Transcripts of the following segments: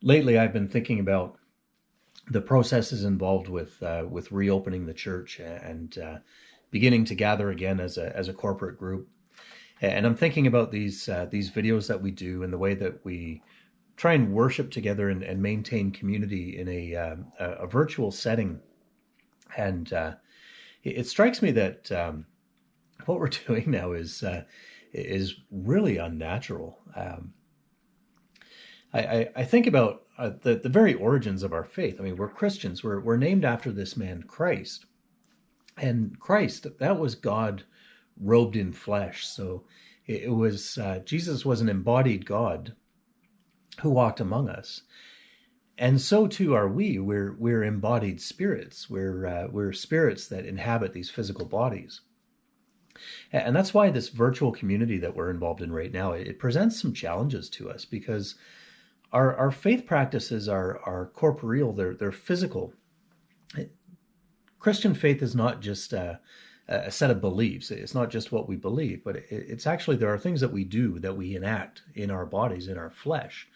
Lately, I've been thinking about the processes involved with reopening the church and beginning to gather again as a corporate group. And I'm thinking about these videos that we do and the way that we try and worship together and maintain community in a virtual setting. And it strikes me that what we're doing now is really unnatural. I think about the very origins of our faith. I mean, we're Christians. We're named after this man, Christ. And Christ, that was God robed in flesh. So it was Jesus was an embodied God who walked among us. And so too are we. We're embodied spirits. We're spirits that inhabit these physical bodies. And that's why this virtual community that we're involved in right now, it presents some challenges to us because our faith practices are corporeal, they're physical. Christian faith is not just a set of beliefs. It's not just what we believe, but it's actually there are things that we do, that we enact in our bodies, in our flesh,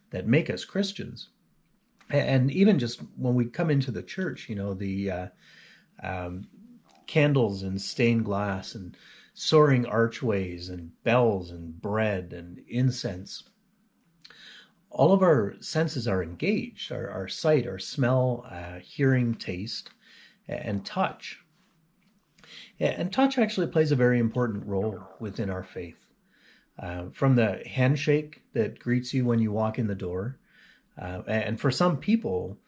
that make us Christians. And even just when we come into the church, the candles and stained glass and soaring archways and bells and bread and incense, all of our senses are engaged, our sight, our smell, hearing, taste, and touch. And touch actually plays a very important role within our faith. From the handshake that greets you when you walk in the door, and for some people,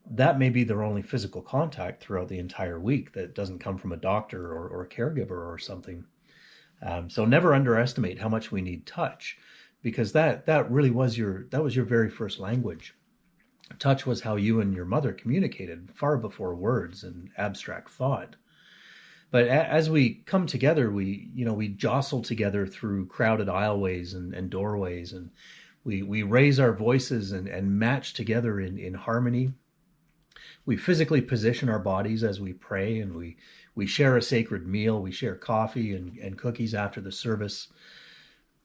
that may be their only physical contact throughout the entire week that doesn't come from a doctor or a caregiver or something. So never underestimate how much we need touch, because that really was your very first language. Touch was how you and your mother communicated far before words and abstract thought. But as we come together, we jostle together through crowded aisleways and doorways, and we raise our voices and match together in harmony. We physically position our bodies as we pray, and we share a sacred meal. We share coffee and cookies after the service.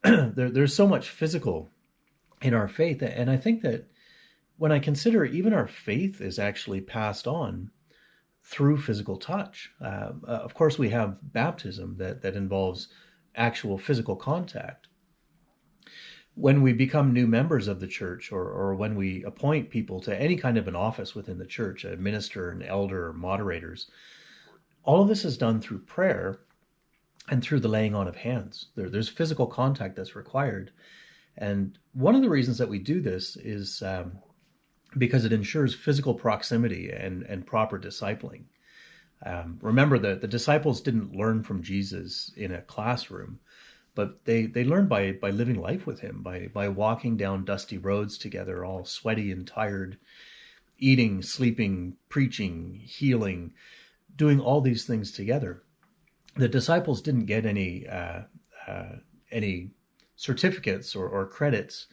There's so much physical in our faith. And I think that when I consider even our faith is actually passed on through physical touch. Of course, we have baptism that involves actual physical contact. When we become new members of the church, or when we appoint people to any kind of an office within the church, a minister, an elder, or moderators, all of this is done through prayer and through the laying on of hands. There's physical contact that's required. And one of the reasons that we do this is because it ensures physical proximity and proper discipling. Remember that the disciples didn't learn from Jesus in a classroom, but they learned by living life with him, by walking down dusty roads together, all sweaty and tired, eating, sleeping, preaching, healing, doing all these things together. The disciples didn't get any certificates or credits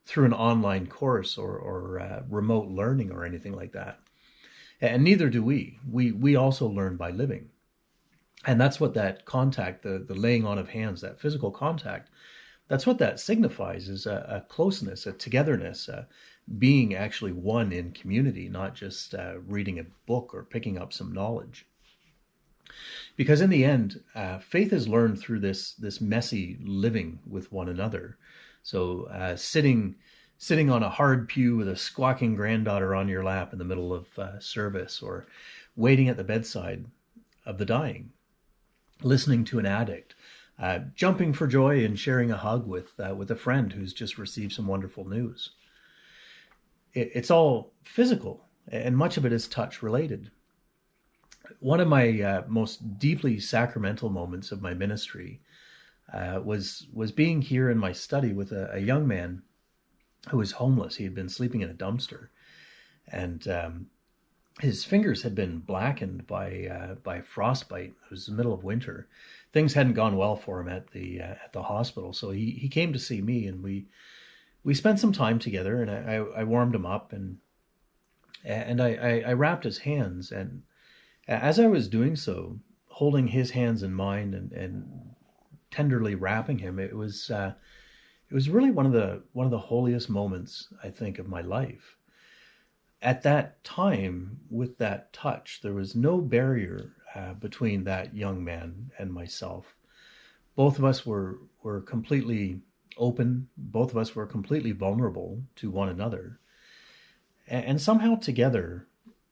through an online course or remote learning or anything like that. And neither do we. We also learn by living. And that's what that contact, the laying on of hands, that physical contact, that's what that signifies, is a closeness, a togetherness, being actually one in community, not just reading a book or picking up some knowledge. Because in the end, faith is learned through this messy living with one another. So sitting on a hard pew with a squawking granddaughter on your lap in the middle of service, or waiting at the bedside of the dying, listening to an addict, jumping for joy and sharing a hug with a friend who's just received some wonderful news. It's all physical, and much of it is touch related. One of my most deeply sacramental moments of my ministry was being here in my study with a young man who was homeless. He had been sleeping in a dumpster, and his fingers had been blackened by frostbite. It was the middle of winter. Things hadn't gone well for him at the hospital, so he came to see me, and we spent some time together. And I warmed him up, and I wrapped his hands, and as I was doing so, holding his hands in mine and tenderly wrapping him, it was it was really one of the holiest moments, I think, of my life. At that time, with that touch, there was no barrier between that young man and myself. Both of us were completely open. Both of us were completely vulnerable to one another, and somehow together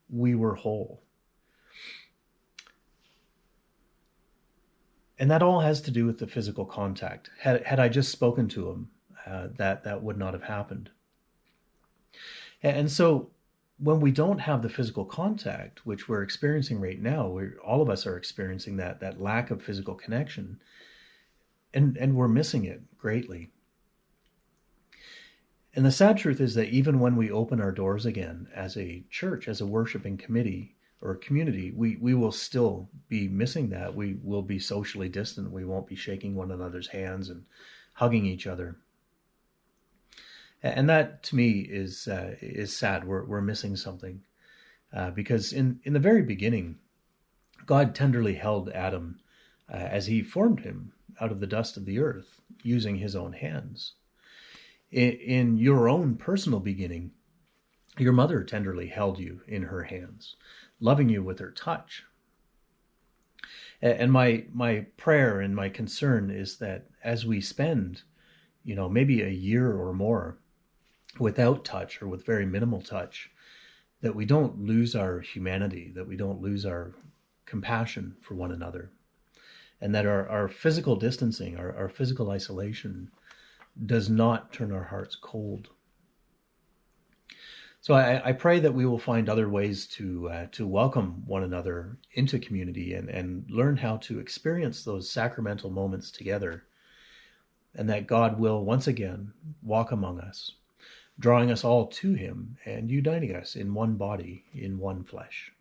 we were whole. And that all has to do with the physical contact. Had I just spoken to him, that would not have happened. And so when we don't have the physical contact, which we're experiencing right now, all of us are experiencing that lack of physical connection, and we're missing it greatly. And the sad truth is that even when we open our doors again as a church, as a worshiping committee or community, we will still be missing that. We will be socially distant. We won't be shaking one another's hands and hugging each other. And that to me is sad. We're missing something because in the very beginning, God tenderly held Adam as he formed him out of the dust of the earth using his own hands. In your own personal beginning, your mother tenderly held you in her hands, loving you with her touch. And my prayer and my concern is that as we spend, maybe a year or more without touch or with very minimal touch, that we don't lose our humanity, that we don't lose our compassion for one another, and that our physical distancing, our physical isolation does not turn our hearts cold. So I pray that we will find other ways to welcome one another into community and learn how to experience those sacramental moments together, and that God will once again walk among us, drawing us all to him and uniting us in one body, in one flesh.